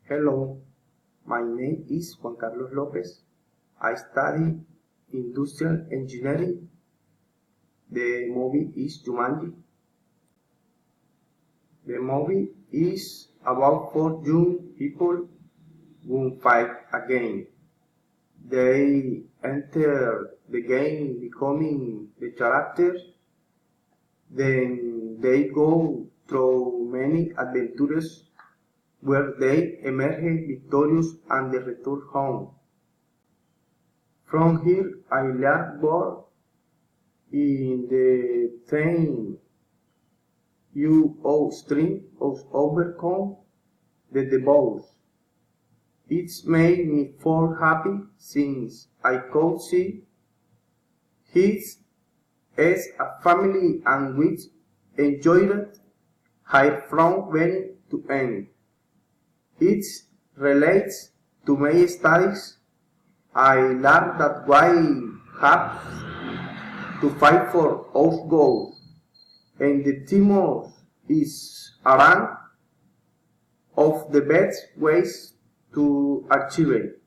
Hello, my name is Juan Carlos Lopez. I study industrial engineering. The movie is Jumanji. The movie is about four young people who fight again. They enter the game becoming the characters. Then they go through many adventures where they emerge victorious and they return home. From here I learned more in the thing you stream of overcome the devils. It's made me feel happy since I could see his as a family and which enjoyed it right from beginning to end. It relates to my studies. I learned that we have to fight for our goals, and the team is around of the best ways to achieve it.